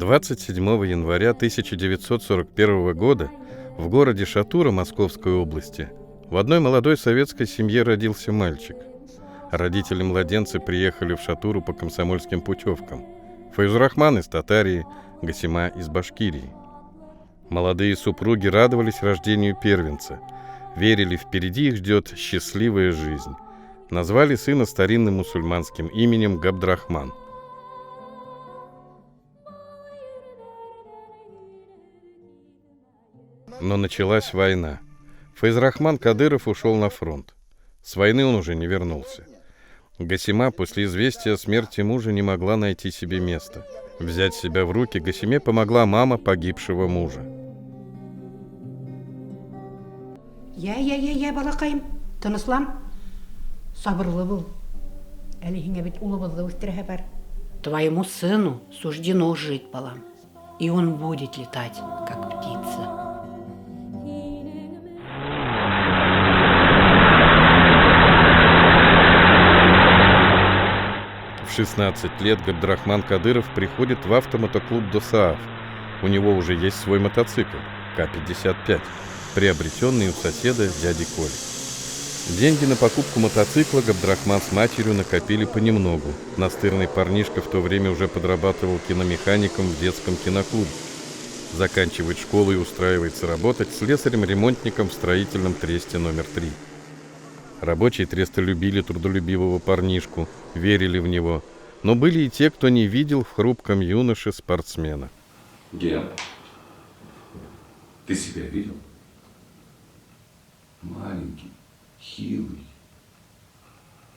27 января 1941 года в городе Шатура Московской области в одной молодой советской семье родился мальчик. Родители младенца приехали в Шатуру по комсомольским путевкам. Файзурахман из Татарии, Гасима из Башкирии. Молодые супруги радовались рождению первенца, верили, впереди их ждет счастливая жизнь. Назвали сына старинным мусульманским именем Габдрахман. Но началась война. Файзурахман Кадыров ушел на фронт. С войны он уже не вернулся. Гасима после известия о смерти мужа не могла найти себе места. Взять себя в руки Гасиме помогла мама погибшего мужа. Я, балакайым, тыныслан, сабырлы был. Әлихіңе бит улыбызды өстірігі бар. Твоему сыну суждено жить, балам, и он будет летать, как птица. В 16 лет Габдрахман Кадыров приходит в автомотоклуб «Досааф». У него уже есть свой мотоцикл К-55, приобретенный у соседа дяди Коли. Деньги на покупку мотоцикла Габдрахман с матерью накопили понемногу. Настырный парнишка в то время уже подрабатывал киномехаником в детском киноклубе. Заканчивает школу и устраивается работать слесарем-ремонтником в строительном тресте номер 3. Рабочие треста любили трудолюбивого парнишку, верили в него, но были и те, кто не видел в хрупком юноше спортсмена. Ген, ты себя видел? Маленький, хилый.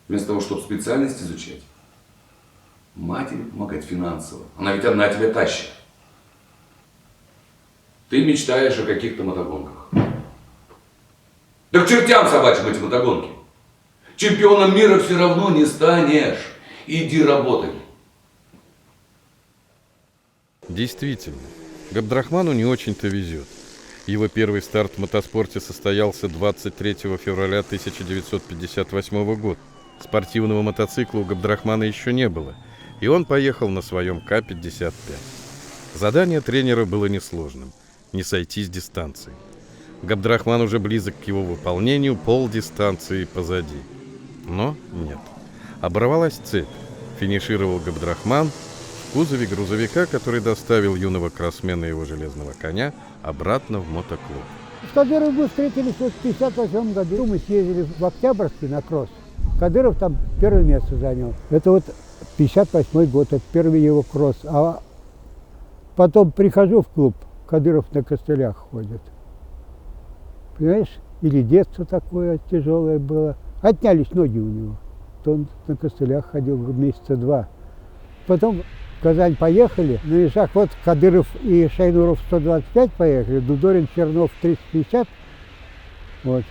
Вместо того, чтобы специальность изучать, матери помогать финансово. Она ведь одна тебя тащит. Ты мечтаешь о каких-то мотогонках. Да к чертям собачьим эти мотогонки. Чемпионом мира все равно не станешь. Иди работай. Действительно, Габдрахману не очень-то везет. Его первый старт в мотоспорте состоялся 23 февраля 1958 года. Спортивного мотоцикла у Габдрахмана еще не было, и он поехал на своем К-55. Задание тренера было несложным – не сойти с дистанции. Габдрахман уже близок к его выполнению, полдистанции позади. Но нет. Оборвалась цепь. Финишировал Габдрахман в кузове грузовика, который доставил юного кроссмена и его железного коня обратно в мотоклуб. С Кадыровым мы встретились в 1958 году. Мы съездили в Октябрьский на кросс. Кадыров там первое место занял. Это вот 1958 год, это первый его кросс. А потом прихожу в клуб, Кадыров на костылях ходит. Понимаешь? Или детство такое тяжелое было. Отнялись ноги у него. То он на костылях ходил месяца 2. Потом в Казань поехали. На вещах вот Кадыров и Шайнуров 125 поехали. Дудорин, Чернов 350. Вот.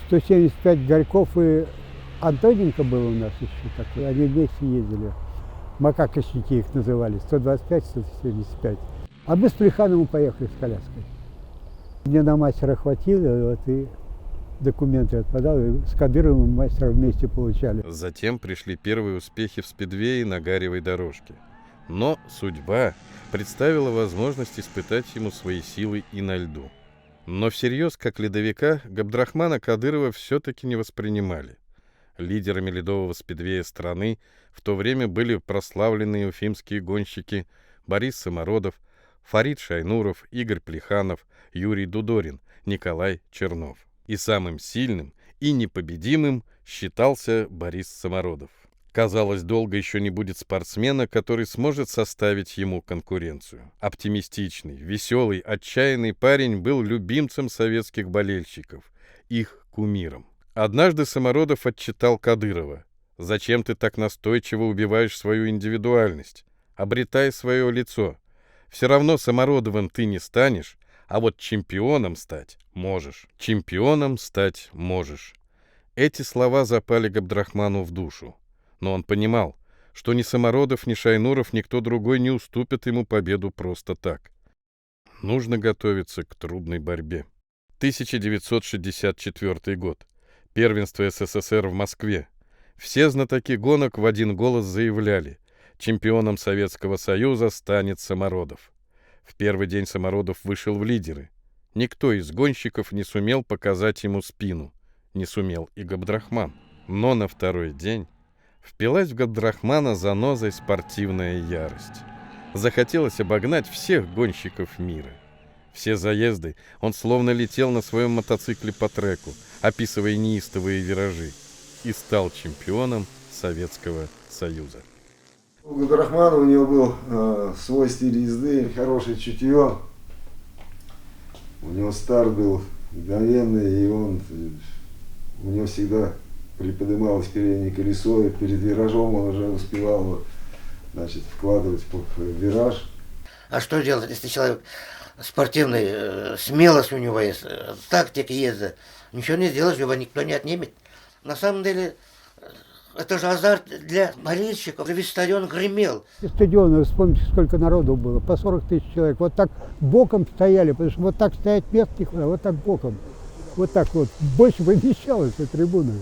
175 Горьков и Антоненко был у нас еще такой. Они вместе ездили. Макакощики их называли. 125, 175. А мы с Плехановым поехали с коляской. Мне на мастера хватило, вот, и документы отпадал, и с Кадыровым мастера вместе получали. Затем пришли первые успехи в спидвее на гаревой дорожке. Но судьба представила возможность испытать ему свои силы и на льду. Но всерьез, как ледовика, Габдрахмана Кадырова все-таки не воспринимали. Лидерами ледового спидвея страны в то время были прославленные уфимские гонщики Борис Самородов, Фарид Шайнуров, Игорь Плеханов, Юрий Дудорин, Николай Чернов. И самым сильным и непобедимым считался Борис Самородов. Казалось, долго еще не будет спортсмена, который сможет составить ему конкуренцию. Оптимистичный, веселый, отчаянный парень был любимцем советских болельщиков, их кумиром. Однажды Самородов отчитал Кадырова: «Зачем ты так настойчиво убиваешь свою индивидуальность? Обретай свое лицо. Все равно Самородовым ты не станешь, а вот чемпионом стать можешь. Чемпионом стать можешь». Эти слова запали Габдрахману в душу. Но он понимал, что ни Самородов, ни Шайнуров, никто другой не уступит ему победу просто так. Нужно готовиться к трудной борьбе. 1964 год. Первенство СССР в Москве. Все знатоки гонок в один голос заявляли: Чемпионом Советского Союза станет Самородов. В первый день Самородов вышел в лидеры. Никто из гонщиков не сумел показать ему спину. Не сумел и Габдрахман. Но на второй день впилась в Габдрахмана занозой спортивная ярость. Захотелось обогнать всех гонщиков мира. Все заезды он словно летел на своем мотоцикле по треку, описывая неистовые виражи, и стал чемпионом Советского Союза. У Габдрахмана у него был свой стиль езды, хорошее чутье. У него старт был мгновенный, и у него всегда приподнималось переднее колесо, и перед виражом он уже успевал вкладывать в вираж. А что делать, если человек спортивный, смелость у него есть, тактика езды, ничего не сделаешь, его никто не отнимет. На самом деле, это же азарт для болельщиков, весь стадион гремел. Стадион, вы вспомните, сколько народу было, по 40 тысяч человек. Вот так боком стояли, потому что вот так стоять мест не хватало, вот так боком. Вот так вот, больше помещалось на трибуну.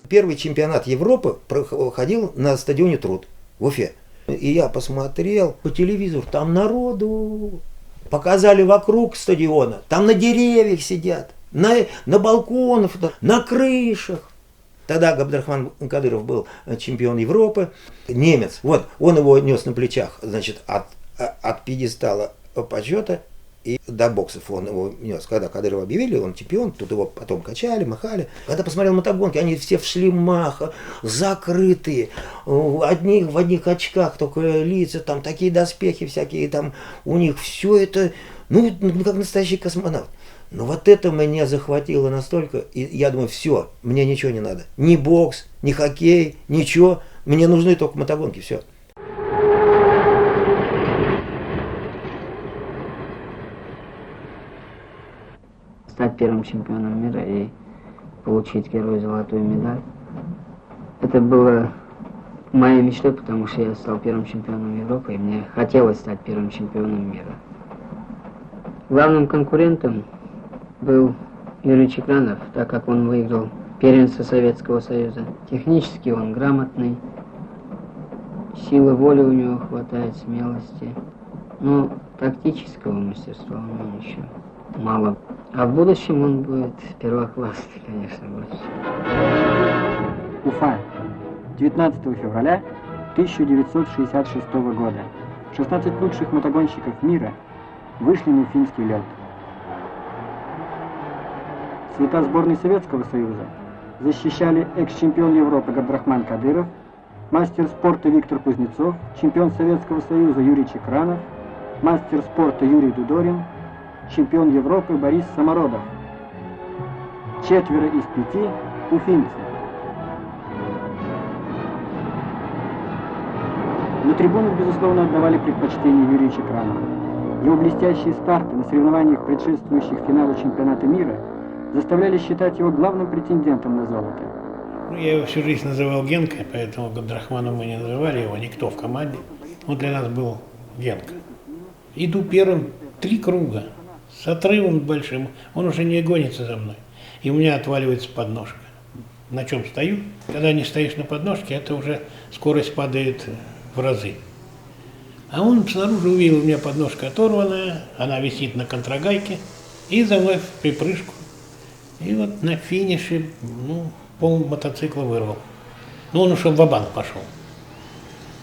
Первый чемпионат Европы проходил на стадионе Труд в Уфе. И я посмотрел по телевизору, там народу показали вокруг стадиона, там на деревьях сидят, на балконах, на крышах. Тогда Габдрахман Кадыров был чемпион Европы, немец. Вот, он его нес на плечах, значит, от пьедестала почета и до боксов он его нес. Когда Кадырова объявили, он чемпион, тут его потом качали, махали. Когда посмотрел мотогонки, они все в шлемах, закрытые, в одних очках, только лица, там такие доспехи всякие, там у них все это, ну, как настоящий космонавт. Но вот это меня захватило настолько, и я думаю, все, мне ничего не надо. Ни бокс, ни хоккей, ничего. Мне нужны только мотогонки, все. Стать первым чемпионом мира и получить первую золотую медаль. Это было моей мечтой, потому что я стал первым чемпионом Европы, и мне хотелось стать первым чемпионом мира. Главным конкурентом был Юрий Чекранов, так как он выиграл первенство Советского Союза. Технически он грамотный, силы воли у него хватает, смелости, но тактического мастерства у него еще мало. А в будущем он будет первоклассный, конечно, больше. Уфа, 19 февраля 1966 года. 16 лучших мотогонщиков мира вышли на уфимский лед. Цвета сборной Советского Союза защищали экс-чемпион Европы Габдрахман Кадыров, мастер спорта Виктор Кузнецов, чемпион Советского Союза Юрий Чекранов, мастер спорта Юрий Дудорин, чемпион Европы Борис Самородов. 4 из 5 уфимцы. На трибунах, безусловно, отдавали предпочтение Юрию Чекранову. Его блестящие старты на соревнованиях, предшествующих финалу чемпионата мира, заставляли считать его главным претендентом на золото. Я его всю жизнь называл Генкой, поэтому Габдрахманом мы не называли его, никто в команде. Он для нас был Генка. Иду первым 3 круга с отрывом большим, он уже не гонится за мной. И у меня отваливается подножка. На чем стою? Когда не стоишь на подножке, это уже скорость падает в разы. А он снаружи увидел, у меня подножка оторванная, она висит на контрагайке, и за мной в припрыжку. И вот на финише, пол мотоцикла вырвал. Он уже ва-банк пошел.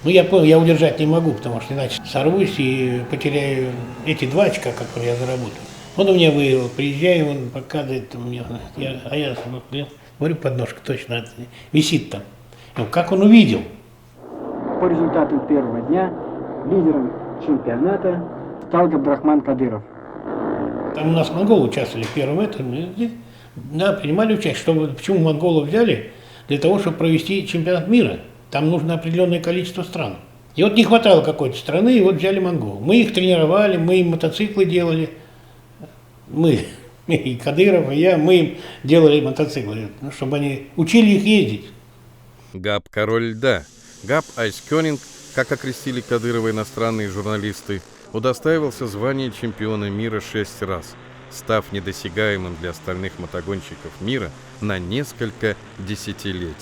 Я понял, я удержать не могу, потому что иначе сорвусь и потеряю эти 2 очка, которые я заработал. Он у меня выиграл, приезжаю, он показывает мне, я говорю, подножка точно висит там. Как он увидел? По результатам первого дня лидером чемпионата стал Габдрахман Кадыров. Там у нас монголы участвовали в первом этом, да, принимали участие. Почему монголов взяли? Для того, чтобы провести чемпионат мира. Там нужно определенное количество стран. И вот не хватало какой-то страны, и вот взяли монгол. Мы их тренировали, мы им мотоциклы делали. Мы, и Кадыров, и я, мы им делали мотоциклы, чтобы они учили их ездить. Габ король льда, Габ Айскёнинг, как окрестили Кадырова иностранные журналисты, удостаивался звания чемпиона мира 6 раз, став недосягаемым для остальных мотогонщиков мира на несколько десятилетий.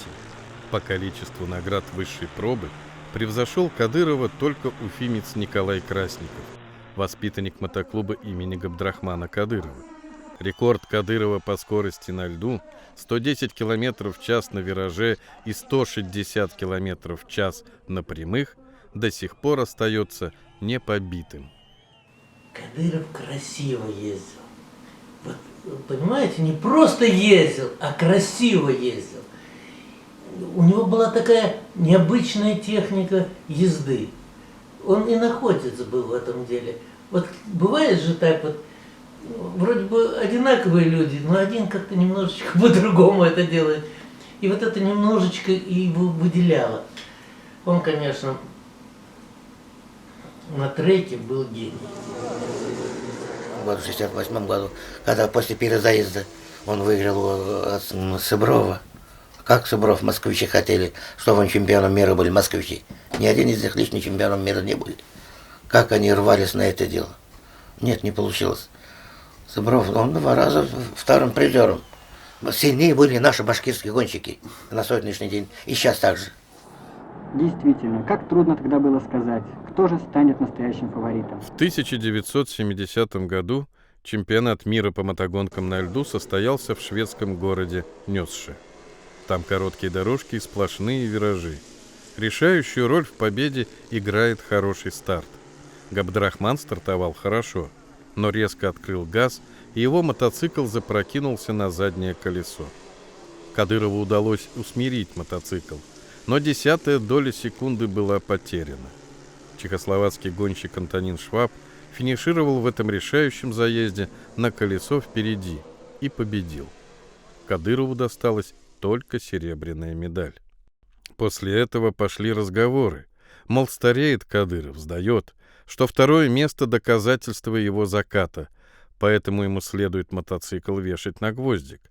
По количеству наград высшей пробы Превзошел Кадырова только уфимец Николай Красников, воспитанник мотоклуба имени Габдрахмана Кадырова. Рекорд Кадырова по скорости на льду 110 км в час на вираже и 160 км в час на прямых до сих пор остается непобитым. Кадыров красиво ездил. Вот, понимаете, не просто ездил, а красиво ездил. У него была такая необычная техника езды. Он и находец был в этом деле. Вот бывает же так вот, вроде бы одинаковые люди, но один как-то немножечко по-другому это делает. И вот это немножечко его выделяло. Он, конечно, на треке был гений. В 1968 году, когда после перезаезда он выиграл от Сыброва. Как Сыбров, москвичи хотели, чтобы он чемпионом мира были москвичи. Ни один из них лишний чемпионом мира не были. Как они рвались на это дело. Нет, не получилось. Сыбров, он 2 раза вторым призером. Сильнее были наши башкирские гонщики на сегодняшний день. И сейчас так же. Действительно, как трудно тогда было сказать, кто же станет настоящим фаворитом. В 1970 году чемпионат мира по мотогонкам на льду состоялся в шведском городе Нёсше. Там короткие дорожки и сплошные виражи. Решающую роль в победе играет хороший старт. Габдрахман стартовал хорошо, но резко открыл газ, и его мотоцикл запрокинулся на заднее колесо. Кадырову удалось усмирить мотоцикл, но 0,1 доля секунды была потеряна. Чехословацкий гонщик Антонин Шваб финишировал в этом решающем заезде на колесо впереди и победил. Кадырову досталась только серебряная медаль. После этого пошли разговоры. Мол, стареет Кадыров, сдает, что 2-е место — доказательство его заката, поэтому ему следует мотоцикл вешать на гвоздик.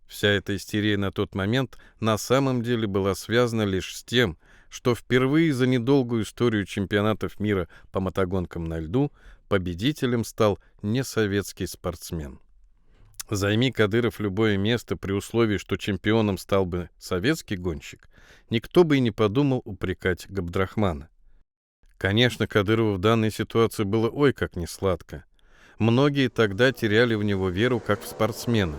Вся эта истерия на тот момент на самом деле была связана лишь с тем, что впервые за недолгую историю чемпионатов мира по мотогонкам на льду победителем стал несоветский спортсмен. Займи Кадыров любое место при условии, что чемпионом стал бы советский гонщик, никто бы и не подумал упрекать Габдрахмана. Конечно, Кадырову в данной ситуации было ой как несладко. Многие тогда теряли в него веру как в спортсмена.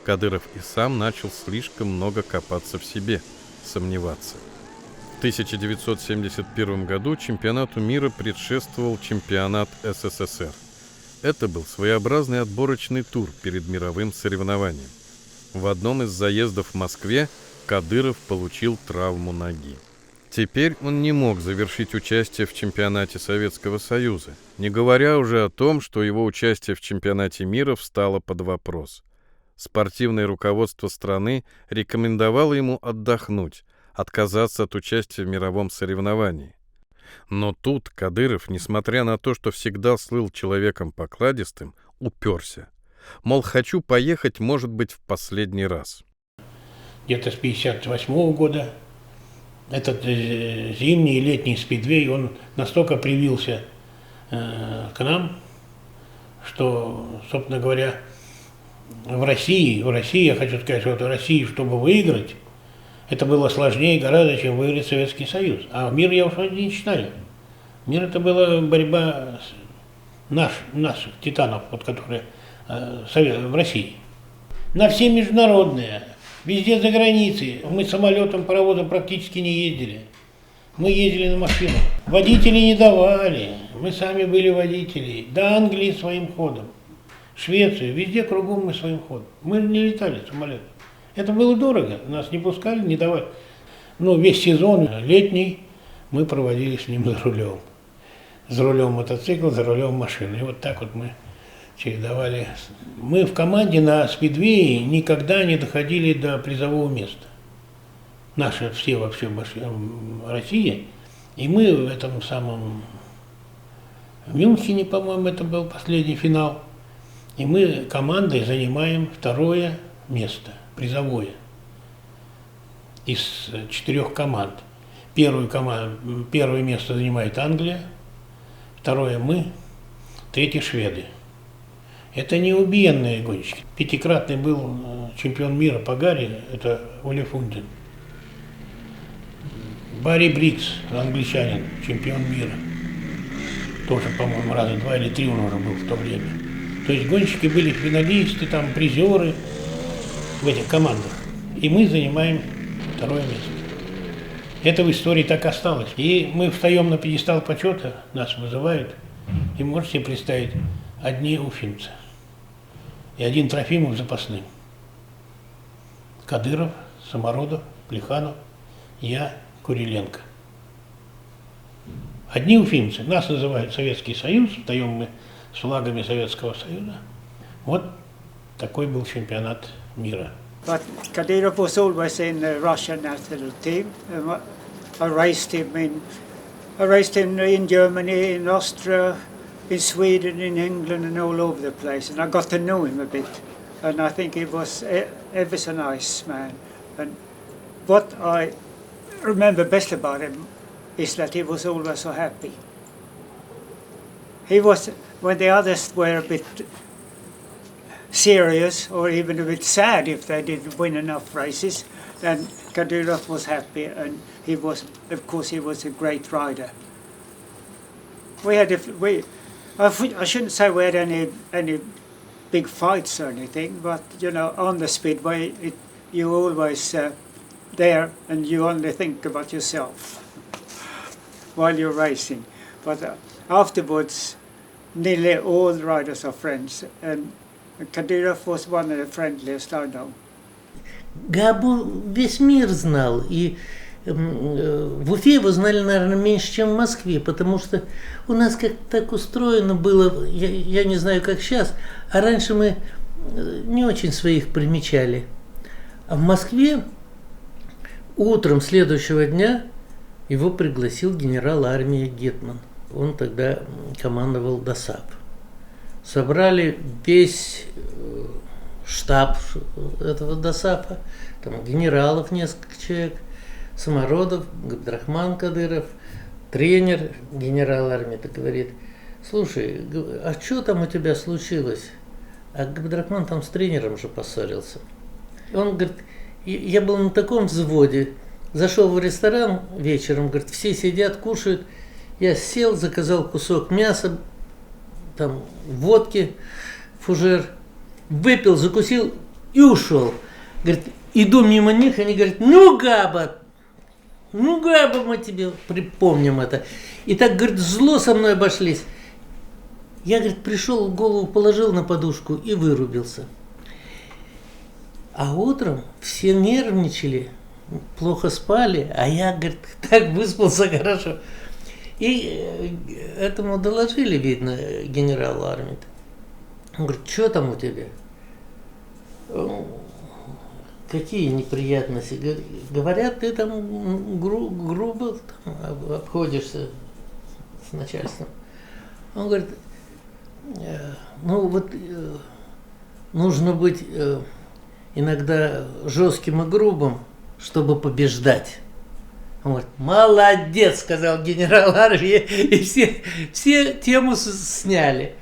Кадыров и сам начал слишком много копаться в себе, сомневаться. В 1971 году чемпионату мира предшествовал чемпионат СССР. Это был своеобразный отборочный тур перед мировым соревнованием. В одном из заездов в Москве Кадыров получил травму ноги. Теперь он не мог завершить участие в чемпионате Советского Союза, не говоря уже о том, что его участие в чемпионате мира встало под вопрос. Спортивное руководство страны рекомендовало ему отдохнуть, отказаться от участия в мировом соревновании. Но тут Кадыров, несмотря на то, что всегда слыл человеком покладистым, уперся. Мол, хочу поехать, может быть, в последний раз. Где-то с 1958 года этот зимний и летний спидвей, он настолько привился к нам, что, собственно говоря, в России, я хочу сказать, что в России, чтобы выиграть, это было сложнее гораздо, чем выиграть Советский Союз. А мир я уж не считаю. Мир это была борьба наших титанов, вот, которые в России. На все международные, везде за границей. Мы самолетом, паровозом практически не ездили. Мы ездили на машинах. Водители не давали. Мы сами были водители. До Англии своим ходом. Швеция, везде кругом мы своим ходом. Мы не летали самолетом. Это было дорого, нас не пускали, не давали. Но весь сезон летний мы проводили с ним за рулем. За рулем мотоцикла, за рулем машины. И вот так вот мы чередовали. Мы в команде на спидвее никогда не доходили до призового места. Наши все вообще Россия. И мы в этом самом в Мюнхене, по-моему, это был последний финал. И мы командой занимаем 2-е место. Призовое. Из 4 команд. Первое место занимает Англия, 2-е мы, 3-е шведы. Это неубиенные гонщики. 5-кратный был чемпион мира по гаре, это Оли Фунден. Барри Брикс, англичанин, чемпион мира. Тоже, по-моему, раза 2 или 3 он уже был в то время. То есть гонщики были финалисты, там призеры в этих командах. И мы занимаем 2-е место. Это в истории так осталось. И мы встаем на пьедестал почета, нас вызывают. И можете себе представить, одни уфимцы. И один Трофимов запасным. Кадыров, Самородов, Плеханов, я, Куриленко. Одни уфимцы. Нас называют Советский Союз, встаем мы с флагами Советского Союза. Вот такой был чемпионат мира. But Kadyrov was always in the Russian national team. I raced him in Germany, in Austria, in Sweden, in England, and all over the place. And I got to know him a bit. And I think he was ever so nice man. And what I remember best about him is that he was always so happy. He was, when the others were a bit serious or even a bit sad if they didn't win enough races, then Kadyrov was happy, and he was, of course, he was a great rider. I shouldn't say we had any big fights or anything, but you know, on the speedway, you always there, and you only think about yourself while you're racing. But afterwards, nearly all the riders are friends, and Kadyrov was one of the friendliest I know. Габу весь мир знал, и в Уфе его знали, наверное, меньше, чем в Москве, потому что у нас как-то так устроено было, я не знаю, как сейчас, а раньше мы не очень своих примечали. А в Москве утром следующего дня его пригласил генерал армии Гетман. Он тогда командовал ДОСААФ. Собрали весь штаб этого ДОСААФа, там генералов несколько человек, Самородов, Габдрахман Кадыров, тренер генерал армии, так говорит: слушай, а что там у тебя случилось? А Габдрахман там с тренером же поссорился. И он говорит: я был на таком взводе, зашел в ресторан вечером, говорит, все сидят, кушают, я сел, заказал кусок мяса, там водки, фужер, выпил, закусил и ушел. Говорит, иду мимо них, они говорят: ну, Габа, мы тебе припомним это. И так, говорит, зло со мной обошлись. Я, говорит, пришел, голову положил на подушку и вырубился. А утром все нервничали, плохо спали, а я, говорит, так выспался хорошо. И этому доложили, видно, генералу армии. Он говорит: что там у тебя? Какие неприятности? Говорят, ты там грубо там обходишься с начальством. Он говорит: ну вот нужно быть иногда жестким и грубым, чтобы побеждать. Он говорит: молодец, сказал генерал армии, и все тему сняли.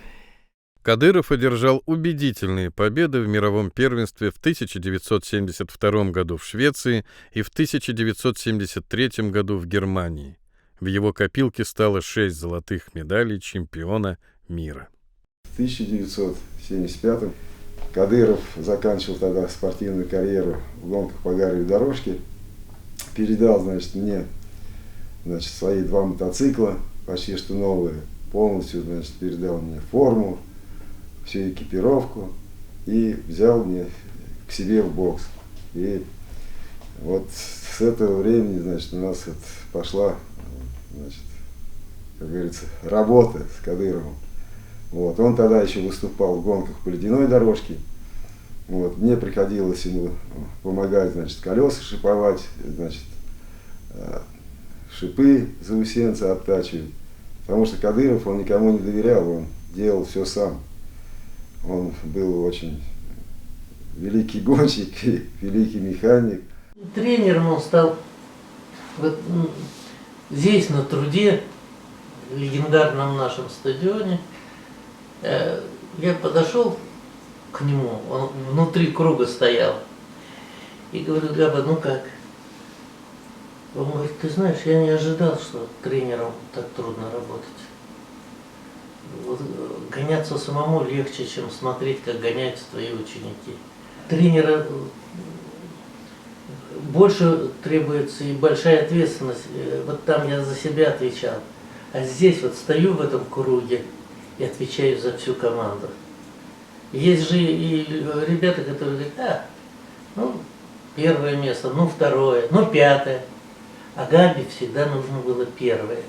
Кадыров одержал убедительные победы в мировом первенстве в 1972 году в Швеции и в 1973 году в Германии. В его копилке стало 6 золотых медалей чемпиона мира. В 1975 Кадыров заканчивал тогда спортивную карьеру в гонках по Гаревой дорожке. Передал, значит, мне, значит, свои 2 мотоцикла, почти что новые, полностью, значит, передал мне форму, всю экипировку и взял меня к себе в бокс. И вот с этого времени, значит, у нас пошла, значит, как говорится, работа с Кадыровым. Вот. Он тогда еще выступал в гонках по ледяной дорожке. Вот. Мне приходилось ему помогать, значит, колеса шиповать, значит, шипы заусенцы обтачивать. Потому что Кадыров, он никому не доверял, он делал все сам. Он был очень великий гонщик и великий механик. Тренером он стал вот здесь, на Труде, легендарном нашем стадионе. Я подошел к нему, он внутри круга стоял, и говорю: Габа, ну как? Он говорит, ты знаешь, я не ожидал, что тренером так трудно работать. Вот, гоняться самому легче, чем смотреть, как гоняются твои ученики. Тренера больше требуется и большая ответственность. Вот там я за себя отвечал. А здесь вот стою в этом круге и отвечаю за всю команду. Есть же и ребята, которые говорят, ну, первое место, ну, второе, ну, пятое. А Габи всегда нужно было первое.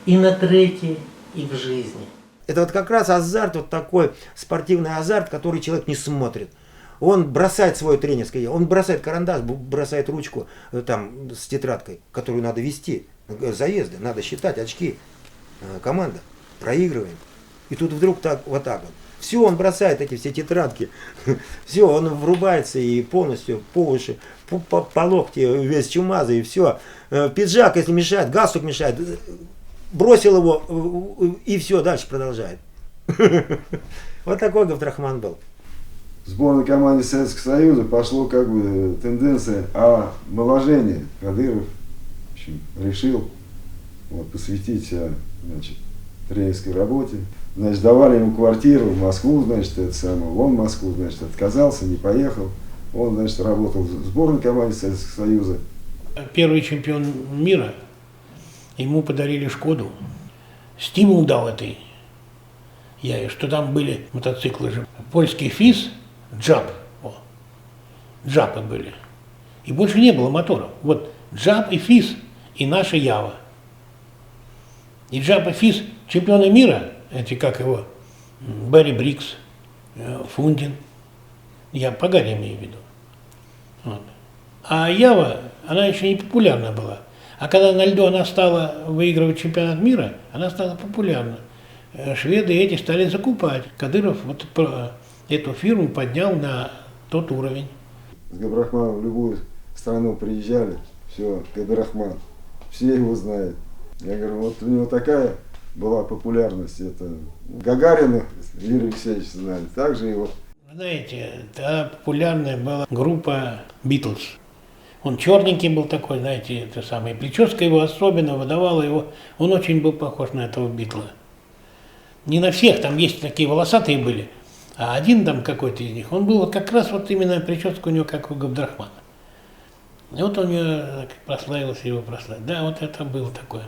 И на треке, и в жизни. Это вот как раз азарт, вот такой спортивный азарт, который человек не смотрит. Он бросает свое тренерское, он бросает карандаш, бросает ручку там с тетрадкой, которую надо вести. Заезды, надо считать очки. Команда, проигрываем. И тут вдруг так, вот так вот. Все, он бросает эти все тетрадки. Все, он врубается и полностью по уши, по локти, весь чумазый, и все. Пиджак, если мешает, галстук мешает, бросил его, и все, дальше продолжает. Вот такой Габдрахман был. В сборной команде Советского Союза пошло как бы тенденция омоложения. Кадыров, в общем, решил посвятить себя, значит, тренерской работе. Значит, давали ему квартиру в Москву, значит, это самое. Он в Москву, значит, отказался, не поехал. Он, значит, работал в сборной команде Советского Союза. Первый чемпион мира, ему подарили Шкоду. Стимул дал этой Яве, что там были мотоциклы же. Польский ФИС, Джап. Джапы были. И больше не было моторов. Вот Джап и ФИС, и наша Ява. И Джап и ФИС чемпионы мира, эти как его, Барри Брикс, Фундин. Я по Гарри имею в виду. Вот. А Ява, она еще не популярна была. А когда на льду она стала выигрывать чемпионат мира, она стала популярна. Шведы эти стали закупать. Кадыров вот эту фирму поднял на тот уровень. С Габдрахманом в любую страну приезжали, все, Габдрахман, все его знают. Я говорю, вот у него такая была популярность, это Гагарина Юрий Алексеевич знали, также его. Знаете, та популярная была группа Битлз. Он черненький был такой, знаете, это самое. Прическа его особенно выдавала его, он очень был похож на этого Битла. Не на всех, там есть такие волосатые были, а один там какой-то из них, он был вот как раз вот именно прическа у него, как у Габдрахмана. И вот у него прославился его прославил. Да, вот это было такое.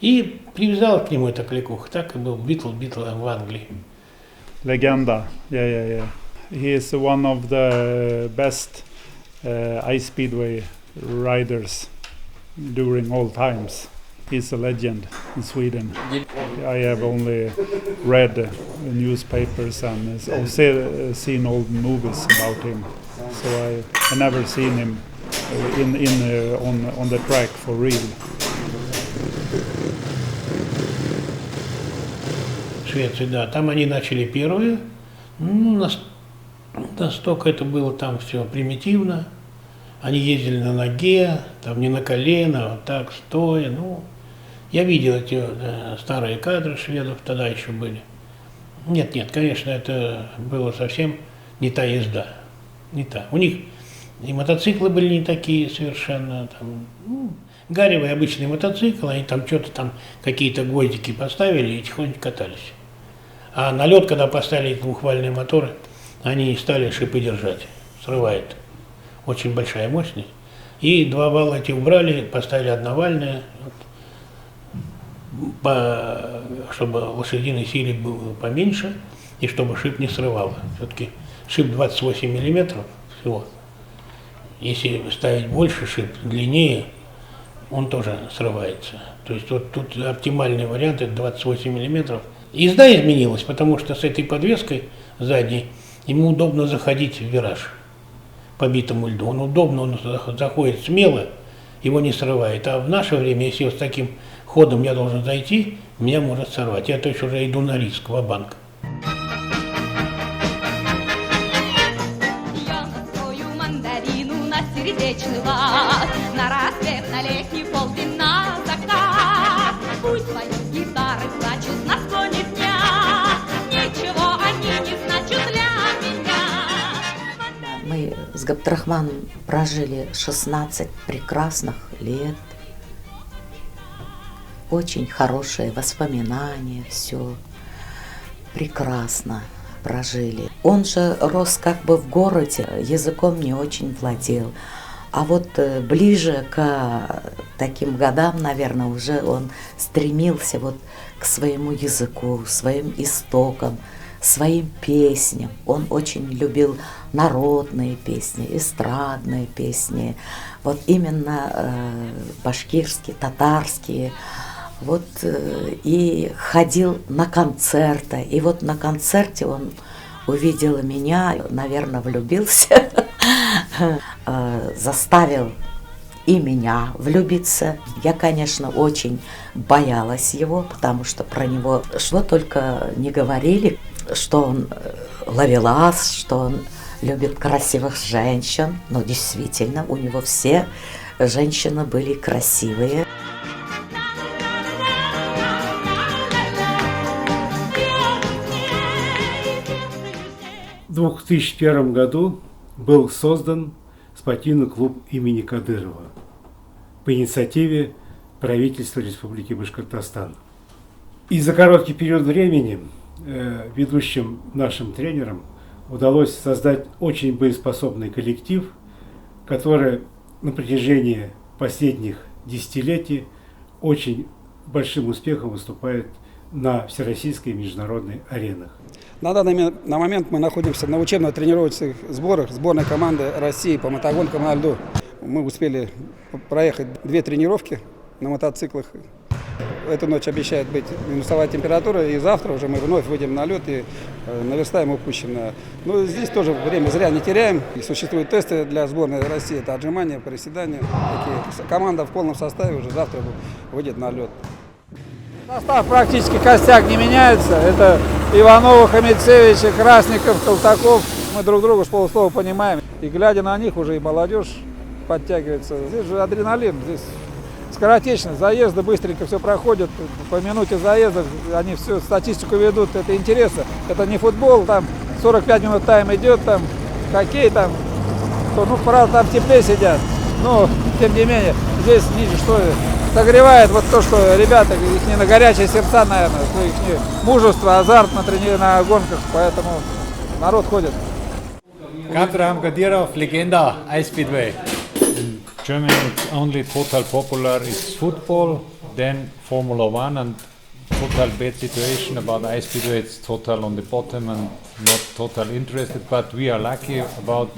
И привязал к нему эта кликуха, так и был Битл в Англии. Legenda, yeah. He is one of the best ice speedway riders during all times. He's a legend in Sweden. I have only read newspapers and seen old movies about him. So I never seen him on the track for real. Швеции, да, там они начали первые. Ну, настолько это было там все примитивно. Они ездили на ноге, там не на колено, а вот так, стоя. Ну, я видел эти старые кадры шведов, тогда еще были. Нет, конечно, это было совсем не та езда. Не та. У них и мотоциклы были не такие совершенно. Там, гаревый обычный мотоцикл, они там что-то там, какие-то гвоздики поставили и тихонько катались. А на лед, когда поставили двухвальные моторы, они стали шипы держать. Срывает. Очень большая мощность. И 2 вала эти убрали, поставили одновальные, чтобы лошадиной силе было поменьше, и чтобы шип не срывало. Все-таки шип 28 миллиметров всего. Если ставить больше шип, длиннее, он тоже срывается. То есть вот тут оптимальный вариант, это 28 миллиметров. Езда изменилась, потому что с этой подвеской задней ему удобно заходить в вираж по битому льду. Он удобно, он заходит смело, его не срывает. А в наше время, если вот с таким ходом я должен зайти, меня может сорвать. Я то есть уже иду на риск, ва-банк. Сердечный лад, на рассвет, на летний полдень, на закат. Пусть поют гитары, плачут на склоне дня. Ничего они не значат для меня. Мы с Габдрахманом прожили 16 прекрасных лет. очень хорошие воспоминания, все прекрасно прожили. Он же рос как бы в городе, языком не очень владел. А вот ближе к таким годам, наверное, уже он стремился вот к своему языку, своим истокам, своим песням. Он очень любил народные песни, эстрадные песни, вот именно башкирские, татарские. Вот и ходил на концерты. И вот на концерте он увидел меня, наверное, влюбился, заставил и меня влюбиться. Я, конечно, очень боялась его, потому что про него что только не говорили, что он ловелас, что он любит красивых женщин. Но действительно, у него все женщины были красивые. В 2001 году был создан спортивный клуб имени Кадырова по инициативе правительства Республики Башкортостан. И за короткий период времени ведущим нашим тренерам удалось создать очень боеспособный коллектив, который на протяжении последних десятилетий очень большим успехом выступает на всероссийской и международной аренах. На данный момент мы находимся на учебно-тренировочных сборах сборной команды России по мотогонкам на льду. Мы успели проехать 2 тренировки на мотоциклах. Эту ночь обещает быть минусовая температура, и завтра уже мы вновь выйдем на лед и наверстаем упущенное. Но здесь тоже время зря не теряем. И существуют тесты для сборной России. Это отжимания, приседания. Команда в полном составе уже завтра выйдет на лед. Состав практически костяк не меняется. Это Иванова, Хамицевич, Красников, Толтаков. Мы друг друга с полуслова понимаем. И глядя на них, уже и молодежь подтягивается. Здесь же адреналин, здесь скоротечно, заезды быстренько все проходят. По минуте заездов они всю статистику ведут. Это интересно. Это не футбол, там 45 минут тайм идет, там хоккей, там, ну, правда, там в тепле сидят. Но, тем не менее, здесь что согревает вот то, что ребята, их не на горячие сердца, наверное, их мужество, азарт на гонках, поэтому народ ходит. Kadraham Kadyrov, legenda Ice Speedway. In Germany it's only total popular is football, then Formula One, and total bad situation about Ice Speedway, it's total on the bottom and not total interested, but we are lucky about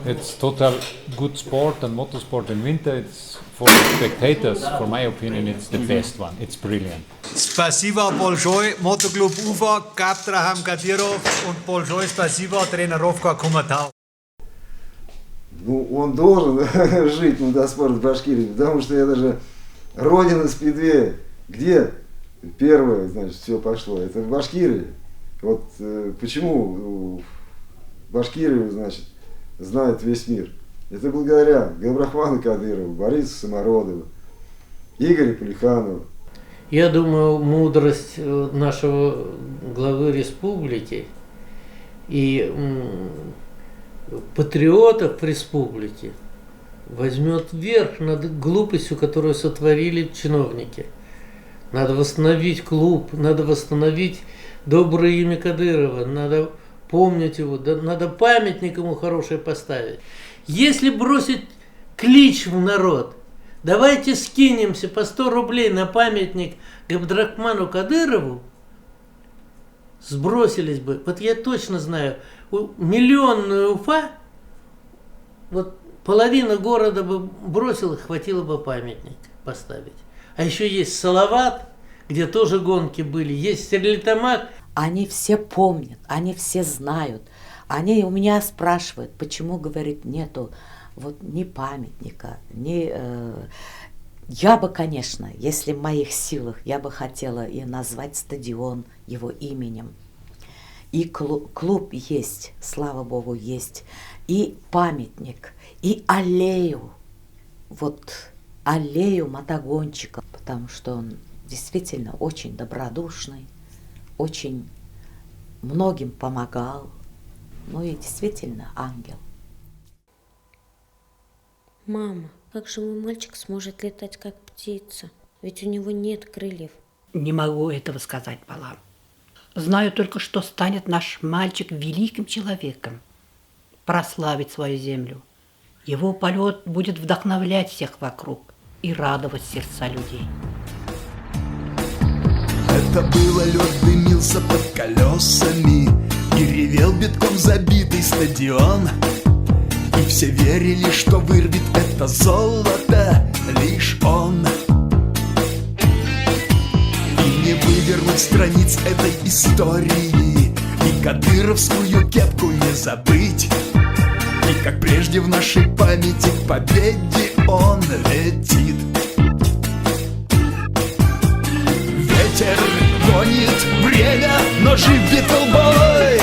it's total good sport and motorsport in winter. It's for spectators, for my opinion, it's the best one. It's brilliant. Спасибо большое, мотоклуб Уфа, Кадрахам Кадиров und большое спасибо, тренировка Куматау. Ну, он должен жить мотоспорт в Башкирии, потому что это же родина спидвея. Где первое, значит, все пошло? Это в Башкирии. Вот почему Башкирию, значит, знает весь мир. Это благодаря Габдрахману Кадырову, Борису Самородову, Игорю Плеханову. Я думаю, мудрость нашего главы республики и патриотов республики возьмет верх над глупостью, которую сотворили чиновники. Надо восстановить клуб, надо восстановить доброе имя Кадырова, надо помнить его, надо памятник ему хороший поставить. Если бросить клич в народ, давайте скинемся по 100 рублей на памятник Габдрахману Кадырову, сбросились бы. Вот я точно знаю, миллионная Уфа, вот половина города бы бросила, хватило бы памятник поставить. А еще есть Салават, где тоже гонки были, есть Стерлитамак. Они все помнят, они все знают. Они у меня спрашивают, почему, говорит, нету вот ни памятника, ни... Я бы, конечно, если в моих силах, я бы хотела и назвать стадион его именем. И клуб есть, слава богу, есть. И памятник, и аллею, вот аллею мотогонщиков, потому что он действительно очень добродушный, очень многим помогал, ну и действительно ангел. Мама, как же мой мальчик сможет летать как птица? Ведь у него нет крыльев. Не могу этого сказать, Балам. Знаю только, что станет наш мальчик великим человеком, прославить свою землю. Его полет будет вдохновлять всех вокруг и радовать сердца людей. Это было, лед дымился под колесами, и ревел битком забитый стадион. И все верили, что вырвет это золото лишь он. И не вывернуть страниц этой истории, и кадыровскую кепку не забыть. И как прежде в нашей памяти к победе он летит. Ветер гонит время, но жив Битлбой.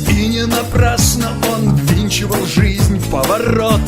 И не напрасно он ввинчивал жизнь в поворот.